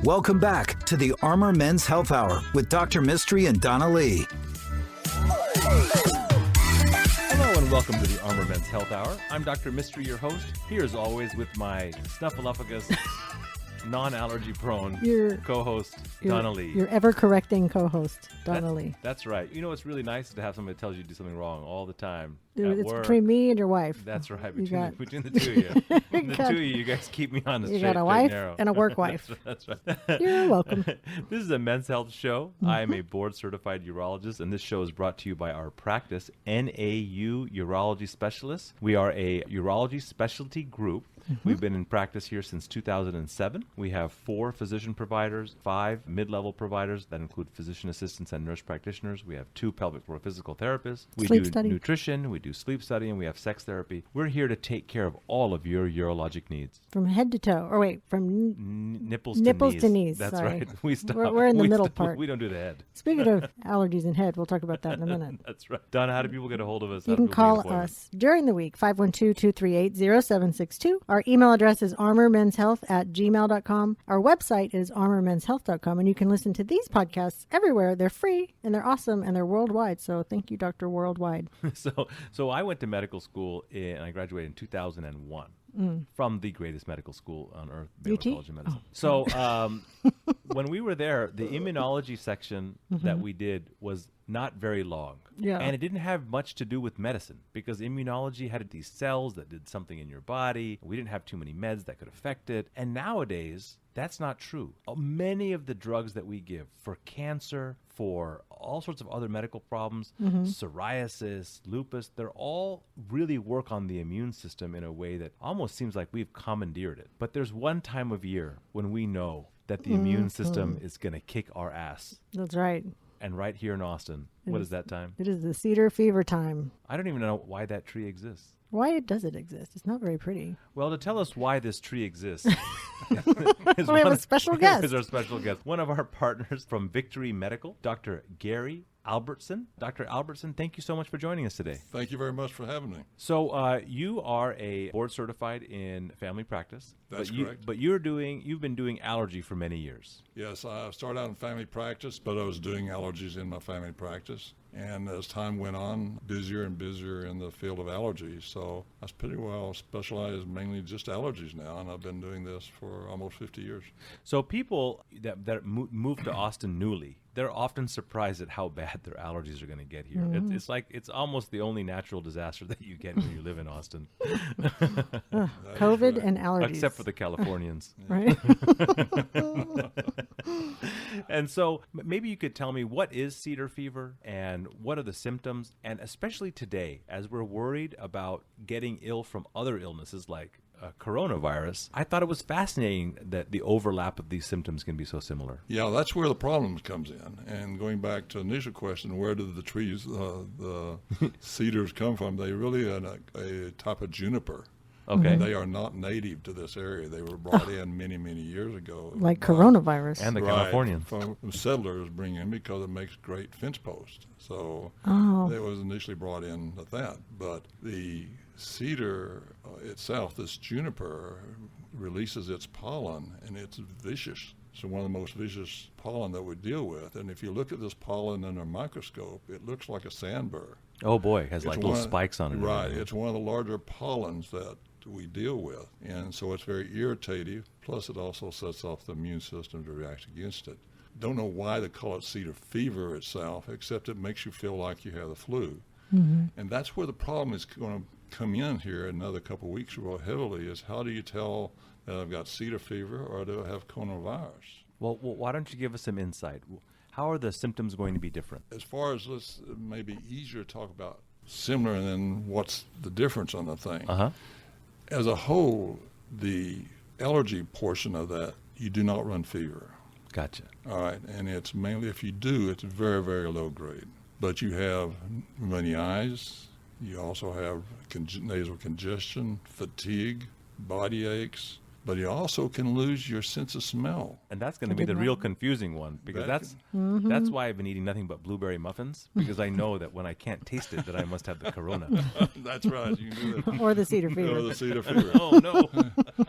Welcome back to the Armor Men's Health Hour with Dr. Mystery and Donna Lee. Hello and welcome to the Armor Men's Health Hour. I'm Dr. Mystery, your host, here as always with my snuffleupagus, non-allergy prone co-host, Donna Lee. Your ever-correcting co-host, Donna Lee. That's right. You know, it's really nice to have somebody that tells you to do something wrong all the time. Dude, it's work. between me and your wife. That's right. Between the two of you. The two of you guys keep me on the straight You got a wife narrow. and a work wife. That's right. You're welcome. This is a men's health show. I am a board-certified urologist, and this show is brought to you by our practice, NAU Urology Specialists. We are a urology specialty group. We've been in practice here since 2007. We have 4 physician providers, 5 mid-level providers that include physician assistants and nurse practitioners. We have 2 pelvic floor physical therapists. We Sleep do study. nutrition, we do sleep study, and we have sex therapy. We're here to take care of all of your urologic needs. From head to toe. Or wait, from Nipples to knees. That's Sorry. right. We stop. We're in the middle part. We don't do the head. Speaking of allergies and head, we'll talk about that in a minute. That's right. Donna, how do people get a hold of us? You can call us during the week, 512-238-0762. Our email address is armormenshealth@gmail.com. Our website is armormenshealth.com, and you can listen to these podcasts everywhere. They're free, and they're awesome, and they're worldwide. So thank you, Dr. Worldwide. So I went to medical school, and I graduated in 2001 from the greatest medical school on earth, Baylor UT? College of Medicine. So when we were there, the immunology section that we did was not very long. Yeah. And it didn't have much to do with medicine because immunology had these cells that did something in your body. We didn't have too many meds that could affect it. And nowadays, that's not true. Many of the drugs that we give for cancer, for all sorts of other medical problems, psoriasis, lupus, they're all really work on the immune system in a way that almost seems like we've commandeered it. But there's one time of year when we know that the immune system is going to kick our ass. That's right. And right here in Austin, what is that time? It is the Cedar fever time. I don't even know why that tree exists. Why does it exist? It's not very pretty. Well, to tell us why this tree exists, We have a special guest. is our special guest. One of our partners from Victory Medical, Dr. Gary Albertson. Dr. Albertson, thank you so much for joining us today. Thank you very much for having me. So you are a board certified in family practice. That's correct. But you've been doing allergy for many years. Yes, I started out in family practice, but I was doing allergies in my family practice. And as time went on, busier and busier in the field of allergies. So I was pretty well specialized mainly just allergies now, and I've been doing this for almost 50 years. So people that move to Austin newly, they're often surprised at how bad their allergies are going to get here. It's like it's almost the only natural disaster that you get when you live in Austin. COVID and allergies. Except for the Californians. Right? And so maybe you could tell me, what is cedar fever and what are the symptoms? And especially today, as we're worried about getting ill from other illnesses like coronavirus, I thought it was fascinating that the overlap of these symptoms can be so similar. Yeah, that's where the problem comes in. And going back to the initial question, where did the trees, the cedars come from? They really are a type of juniper. Okay. They are not native to this area. They were brought in many, many years ago. Like coronavirus. And the Californians. From settlers bring in because it makes great fence posts. So it was initially brought in at that. But the cedar itself, this juniper, releases its pollen, and it's vicious. It's one of the most vicious pollen that we deal with. And if you look at this pollen under a microscope, it looks like a sandburr. Oh boy, it has like little spikes on it. Right. It's one of the larger pollens that we deal with. And so it's very irritative. Plus it also sets off the immune system to react against it. Don't know why they call it cedar fever itself, except it makes you feel like you have the flu. And that's where the problem is going to come in here in another couple of weeks real heavily, is how do you tell that I've got cedar fever or do I have coronavirus? Well, why don't you give us some insight? How are the symptoms going to be different? As far as this, it may be easier to talk about similar and then what's the difference on the thing. As a whole, the allergy portion of that, you do not run fever. Gotcha. All right, and it's mainly, if you do, it's very, very low grade. But you have runny eyes, you also have nasal congestion, fatigue, body aches, but you also can lose your sense of smell. And that's going to be the real confusing one, because that's why I've been eating nothing but blueberry muffins, because I know that when I can't taste it, that I must have the corona. That's right. You can do that. Or the cedar fever. Or the cedar fever. Oh, no.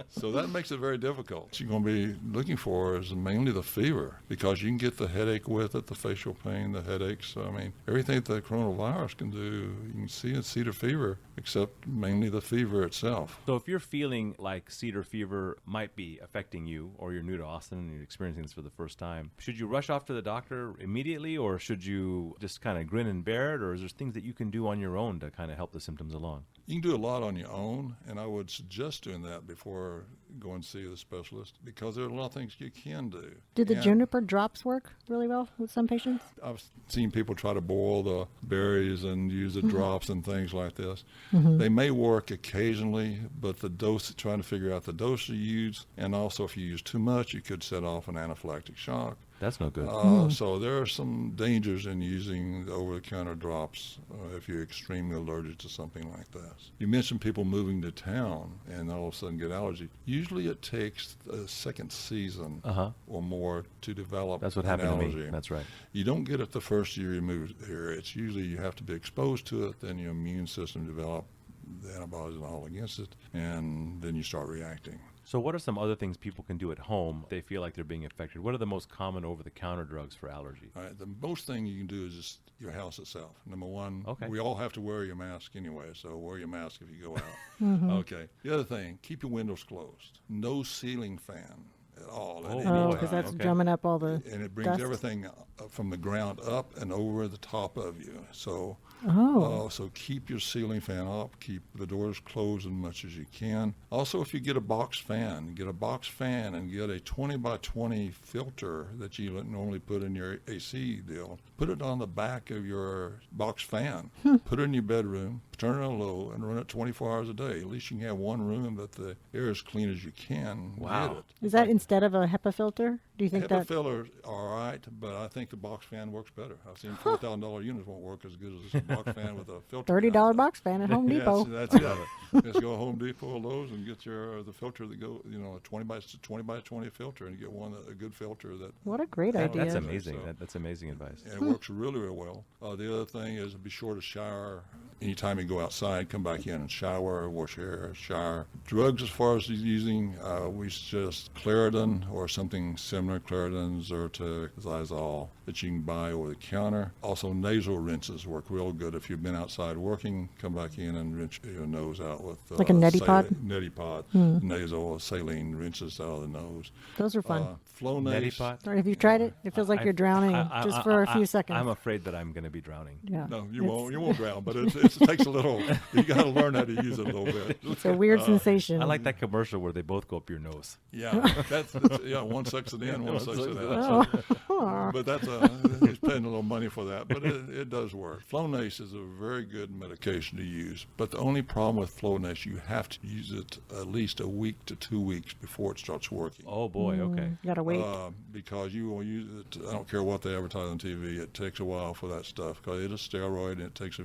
So that makes it very difficult. What you're going to be looking for is mainly the fever, because you can get the headache with it, the facial pain, the headaches. I mean, everything that the coronavirus can do, you can see in cedar fever, except mainly the fever itself. So if you're feeling like cedar fever might be affecting you, or you're new to Austin and you're experiencing this for the first time, should you rush off to the doctor immediately, or should you just kind of grin and bear it, or is there things that you can do on your own to kind of help the symptoms along? You can do a lot on your own, and I would suggest doing that before going to see the specialist, because there are a lot of things you can do. Do the And juniper drops work really well with some patients? I've seen people try to boil the berries and use the drops and things like this. They may work occasionally, but the dose, trying to figure out the dose you use, and also if you use too much, you could set off an anaphylactic shock. That's no good. So there are some dangers in using the over-the-counter drops if you're extremely allergic to something like this. You mentioned people moving to town and all of a sudden get allergy. Usually it takes a second season or more to develop That's what an happened allergy. to me. That's right. You don't get it the first year you move here. It's usually you have to be exposed to it, then your immune system develop the antibodies and all against it, and then you start reacting. So what are some other things people can do at home if they feel like they're being affected? What are the most common over-the-counter drugs for allergy? All right, the most thing you can do is just your house itself. Number one, Okay. we all have to wear your mask anyway, so wear your mask if you go out. Okay. The other thing, keep your windows closed. No ceiling fan at all. at any Oh, time. because that's Okay. drumming up all the And it brings dust. everything from the ground up and over the top of you. So, so keep your ceiling fan up. Keep the doors closed as much as you can. Also, if you get a box fan, get a 20 by 20 filter that you normally put in your AC deal. Put it on the back of your box fan. Put it in your bedroom. Turn it on low and run it 24 hours a day. At least you can have one room that the air is clean as you can. Wow. Get it. Is that instead of a HEPA filter? Do you think HEPA that? fillers are all right, but I think the box fan works better. I've seen $4,000 units won't work as good as a box fan with a filter. $30 box fan at Home Depot. That's it. Just go to Home Depot or Lowe's and get the filter that go, a 20 by 20 filter, and get a good filter that. What a great idea. That's amazing. So- That's amazing advice. And it works really, really well. The other thing is be sure to shower. Anytime you go outside, come back in and shower, wash your hair, shower. Drugs, as far as using, we suggest Claritin or something similar, Claritin, Zyrtec, Zizal, that you can buy over the counter. Also, nasal rinses work real good. If you've been outside working, come back in and rinse your nose out with Like a neti pot? Neti pot, nasal saline rinses out of the nose. Those are fun. Flonase. Neti pot? Or have you tried it? It feels like you're drowning just for a few seconds. I'm afraid that I'm going to be drowning. Yeah. No, you won't. You won't drown, but it takes a little. You got to learn how to use it a little bit. It's a weird sensation. I like that commercial where they both go up your nose. Yeah, that's one sucks it in, one sucks it out. Oh. But that's he's paying a little money for that, but it does work. Flonase is a very good medication to use, but the only problem with Flonase, you have to use it at least a week to 2 weeks before it starts working. Oh, boy. Okay. You gotta wait. Because you will use it. I don't care what they advertise on TV. It takes a while for that stuff because it is steroid, and it takes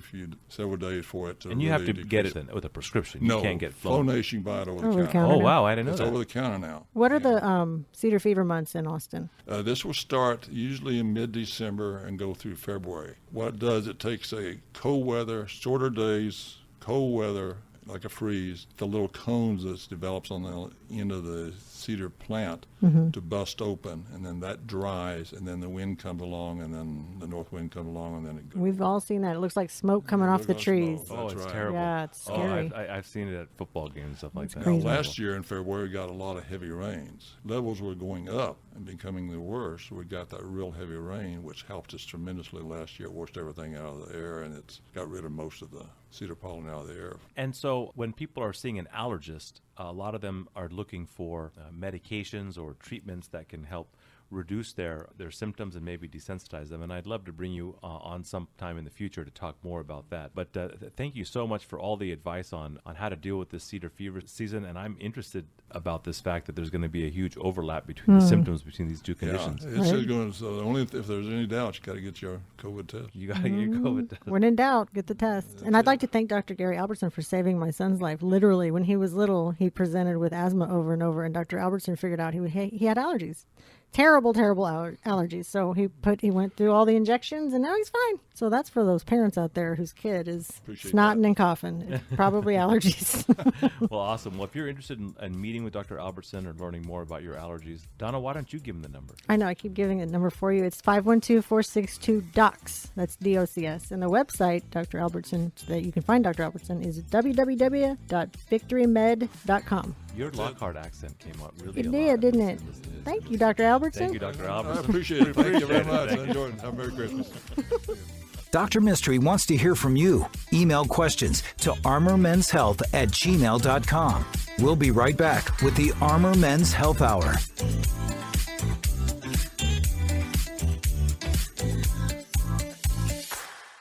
several days for it to. And you have to really get decrease it with a prescription. You No, can't get Flonase. Flonase you can buy it over the Over the counter. counter. Oh, now. wow. I didn't know It's that. over the counter now. What are the cedar fever months in Austin? This will start usually in mid-December and go through February. What it does, it takes a cold weather, shorter days, cold weather, like a freeze, the little cones that develops on the end of the cedar plant to bust open, and then that dries, and then the wind comes along, and then the north wind comes along, and then it goes. We've all seen that. It looks like smoke coming off the Look at trees. smoke. Oh, That's it's right. terrible. Yeah, it's scary. Oh, I've seen it at football games and stuff like that. Now, crazy. last year in February, we got a lot of heavy rains. Levels were going up and becoming the worst. We got that real heavy rain, which helped us tremendously last year. It washed everything out of the air, and it's got rid of most of the cedar pollen out of the air. And so when people are seeing an allergist, a lot of them are looking for medications or treatments that can help reduce their symptoms and maybe desensitize them. And I'd love to bring you on sometime in the future to talk more about that. But thank you so much for all the advice on how to deal with this cedar fever season. And I'm interested about this fact that there's going to be a huge overlap between the symptoms between these two conditions. Yeah, it's just going. So only if there's any doubt, you got to get your COVID test. You got to get your COVID test. When in doubt, get the test. And I'd like to thank Dr. Gary Albertson for saving my son's life. Literally, when he was little, he presented with asthma over and over, and Dr. Albertson figured out he had allergies. Terrible allergies. So he went through all the injections, and now he's fine. So that's for those parents out there whose kid is snotting and coughing. It's probably allergies. Well, awesome. Well, if you're interested in meeting with Dr. Albertson or learning more about your allergies, Donna, why don't you give him the number? I know. I keep giving the number for you. It's 512-462-DOCS. That's DOCS. And the website, Dr. Albertson, that you can find Dr. Albertson, is www.victorymed.com. Your Lockhart accent came out really It a did, lot. didn't it? Thank you, Dr. Albertson. Thank you, Dr. Albertson. I appreciate it. Thank you very much. I enjoyed it. Have a Merry Christmas. Dr. Mystery wants to hear from you. Email questions to armormenshealth@gmail.com. We'll be right back with the Armor Men's Health Hour.